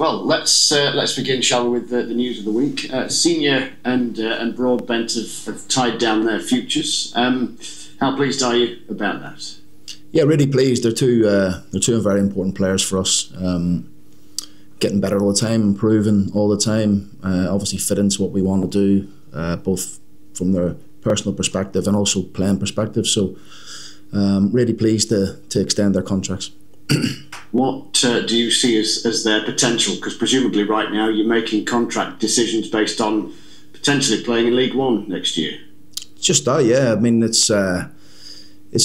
Well, let's begin, shall we, with the news of the week. Senior and Broadbent have tied down their futures. How pleased are you about that? Yeah, really pleased. They're two very important players for us. Getting better all the time, improving all the time. Obviously fit into what we want to do, both from their personal perspective and also playing perspective. So really pleased to extend their contracts. What do you see as their potential? Because presumably right now you're making contract decisions based on potentially playing in League One next year. Just that, yeah. I mean, it's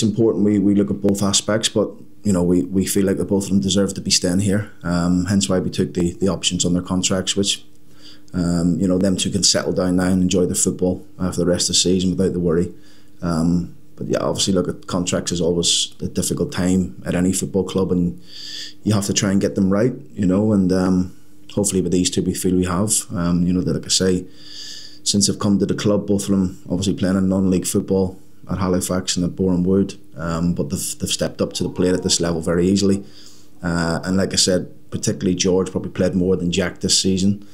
important we look at both aspects, but you know we feel like that both of them deserve to be staying here. Hence why we took the options on their contracts, which you know, them two can settle down now and enjoy their football for the rest of the season without the worry. But yeah, obviously, look at contracts is always a difficult time at any football club, and you have to try and get them right, you know. And hopefully, with these two, we feel we have. You know, that, like I say, since they've come to the club, both of them obviously playing in non-league football at Halifax and at Boreham Wood, but they've stepped up to the plate at this level very easily. And like I said, particularly George probably played more than Jack this season.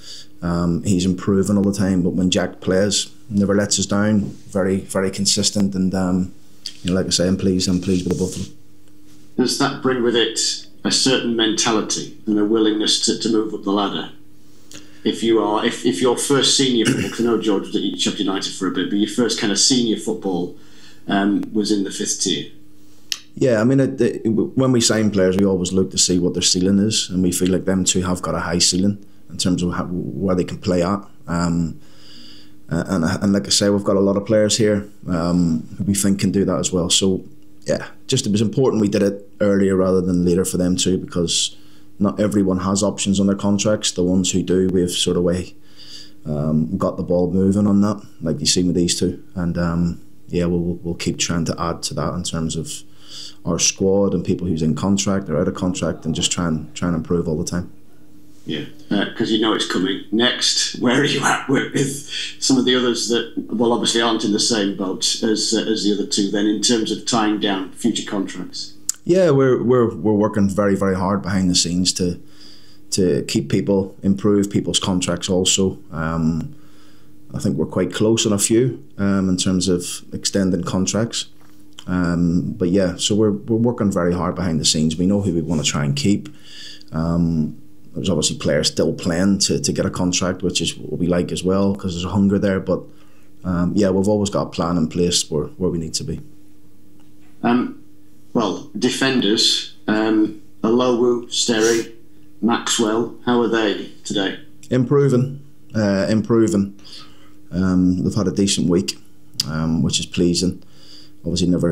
He's improving all the time, but when Jack plays, never lets us down. Very, very consistent, and you know, like I say, I'm pleased with the both of them. Does that bring with it a certain mentality and a willingness to move up the ladder? If your first senior football, because I know George was at Sheffield United for a bit, but your first kind of senior football was in the 5th tier. Yeah, I mean, when we sign players, we always look to see what their ceiling is, and we feel like them two have got a high ceiling in terms of where they can play at. And like I say, we've got a lot of players here who we think can do that as well. So yeah, just it was important we did it earlier rather than later for them too, because not everyone has options on their contracts. The ones who do, we've sort of got the ball moving on that, like you see with these two. And yeah, we'll keep trying to add to that in terms of our squad and people who's in contract or out of contract, and just try and improve all the time. Yeah, because you know it's coming. Next, where are you at with some of the others that, well, obviously aren't in the same boat as the other two then, in terms of tying down future contracts? Yeah, we're working very, very hard behind the scenes to keep people, improve people's contracts also. I think we're quite close on a few in terms of extending contracts. But yeah, so we're working very hard behind the scenes. We know who we want to try and keep. There's obviously players still playing to get a contract, which is what we like as well, because there's a hunger there. But yeah, we've always got a plan in place where we need to be. Well, defenders, Alowu, Sterry, Maxwell, how are they today? Improving. They've had a decent week, which is pleasing. Obviously, it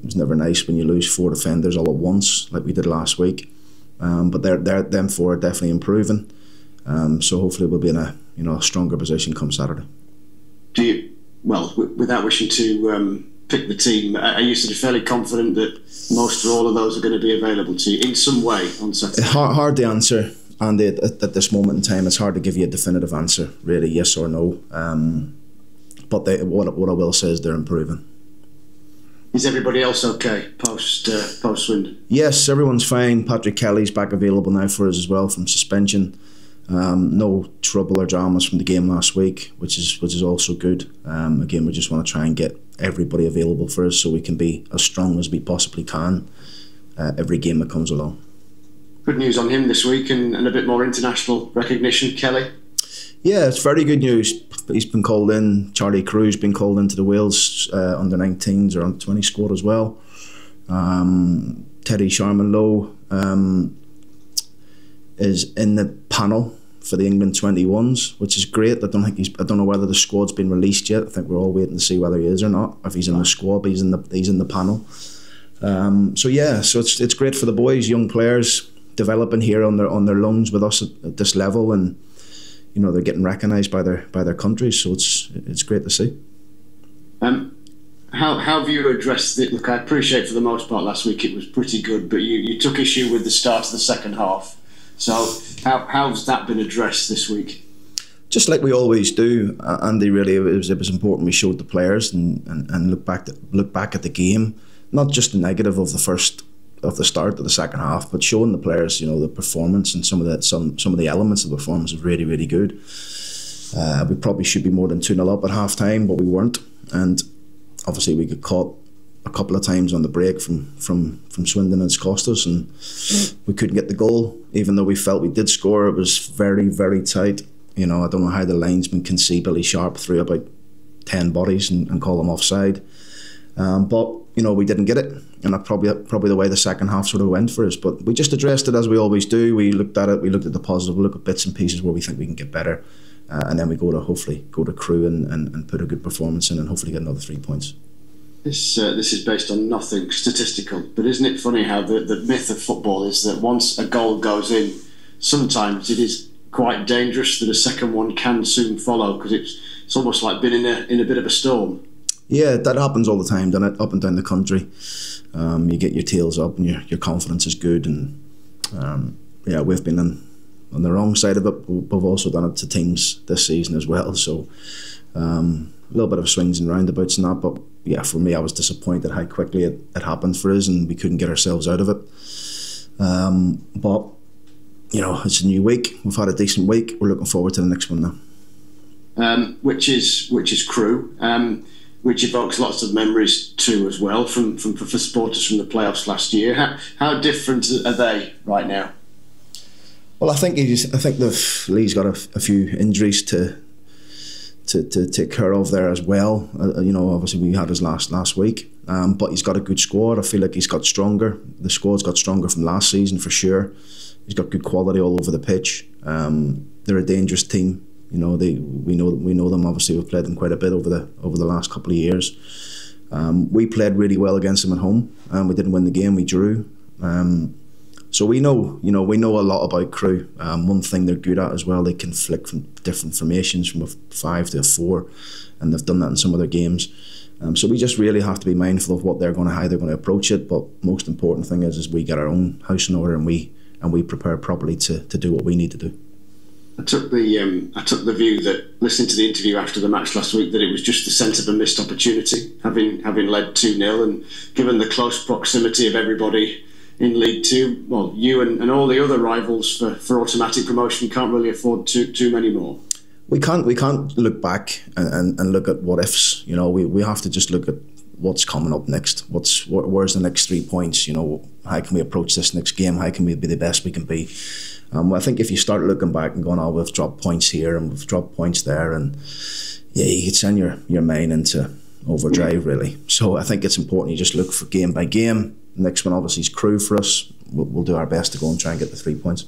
was never nice when you lose 4 defenders all at once, like we did last week. But them 4 are definitely improving. So hopefully we'll be in a stronger position come Saturday. Do you, well, without wishing to pick the team, are you sort of fairly confident that most or all of those are going to be available to you in some way on Saturday? Hard to answer, and at this moment in time, it's hard to give you a definitive answer, really, yes or no. But what I will say is they're improving. Is everybody else okay post Swindon? Yes, everyone's fine. Patrick Kelly's back available now for us as well from suspension. No trouble or dramas from the game last week, which is also good. Again, we just want to try and get everybody available for us so we can be as strong as we possibly can every game that comes along. Good news on him this week, and a bit more international recognition, Kelly. Yeah, it's very good news. He's been called in. Charlie Crew's been called into the Wales under 19s or under 20 squad as well. Teddy Sharman-Lowe is in the panel for the England 21s, which is great. I don't know whether the squad's been released yet. I think we're all waiting to see whether he is or not. If he's in the squad, but he's in the panel. So yeah, so it's great for the boys, young players developing here on their loans with us at this level, and you know, they're getting recognised by their countries, so it's great to see. How have you addressed it? Look, I appreciate for the most part last week it was pretty good, but you took issue with the start of the second half. So how's that been addressed this week? Just like we always do, Andy. Really, it was important we showed the players and look back at the game, not just the negative of the first of the start of the second half, but showing the players, the performance and some of the elements of the performance was really, really good. We probably should be more than 2-0 up at half time, but we weren't, and obviously we got caught a couple of times on the break from Swindon, and it's cost us, and we couldn't get the goal. Even though we felt we did score, it was very, very tight. I don't know how the linesman can see Billy Sharp through about 10 bodies and call them offside. But we didn't get it, and that probably the way the second half sort of went for us. But we just addressed it as we always do. We looked at it, we looked at the positive, we look at bits and pieces where we think we can get better, and then we hopefully go to Crewe and put a good performance in and hopefully get another 3 points. This is based on nothing statistical, but isn't it funny how the myth of football is that once a goal goes in, sometimes it is quite dangerous that a second one can soon follow, because it's almost like being in a bit of a storm. Yeah, that happens all the time, doesn't it? Up and down the country, you get your tails up and your confidence is good, and we've been on the wrong side of it. We've also done it to teams this season as well, so a little bit of swings and roundabouts and that. But yeah, for me, I was disappointed how quickly it happened for us, and we couldn't get ourselves out of it. But it's a new week. We've had a decent week. We're looking forward to the next one now. Which is Crewe, which evokes lots of memories too as well for supporters from the playoffs last year. How different are they right now? Well, I think Lee's got a few injuries to take care of there as well. Obviously we had his last week, but he's got a good squad. I feel like he's got stronger. The squad's got stronger from last season for sure. He's got good quality all over the pitch. They're a dangerous team. We know them. Obviously, we've played them quite a bit over the last couple of years. We played really well against them at home. We didn't win the game. We drew. So we know a lot about Crewe. One thing they're good at as well, they can flick from different formations from a 5 to a 4, and they've done that in some of their games. So we just really have to be mindful of how they're going to approach it. But most important thing is we get our own house in order, and we prepare properly to do what we need to do. I took the view that, listening to the interview after the match last week, that it was just the sense of a missed opportunity, having led 2-0, and given the close proximity of everybody in League Two, well, you and all the other rivals for automatic promotion can't really afford too many more. We can't look back and look at what ifs. We have to just look at what's coming up next. Where's the next 3 points? How can we approach this next game? How can we be the best we can be? I think if you start looking back and going, we've dropped points here and we've dropped points there, and you could send your mind into overdrive really. So I think it's important you just look for game by game. The next one obviously is Crewe for us. We'll do our best to go and try and get the 3 points.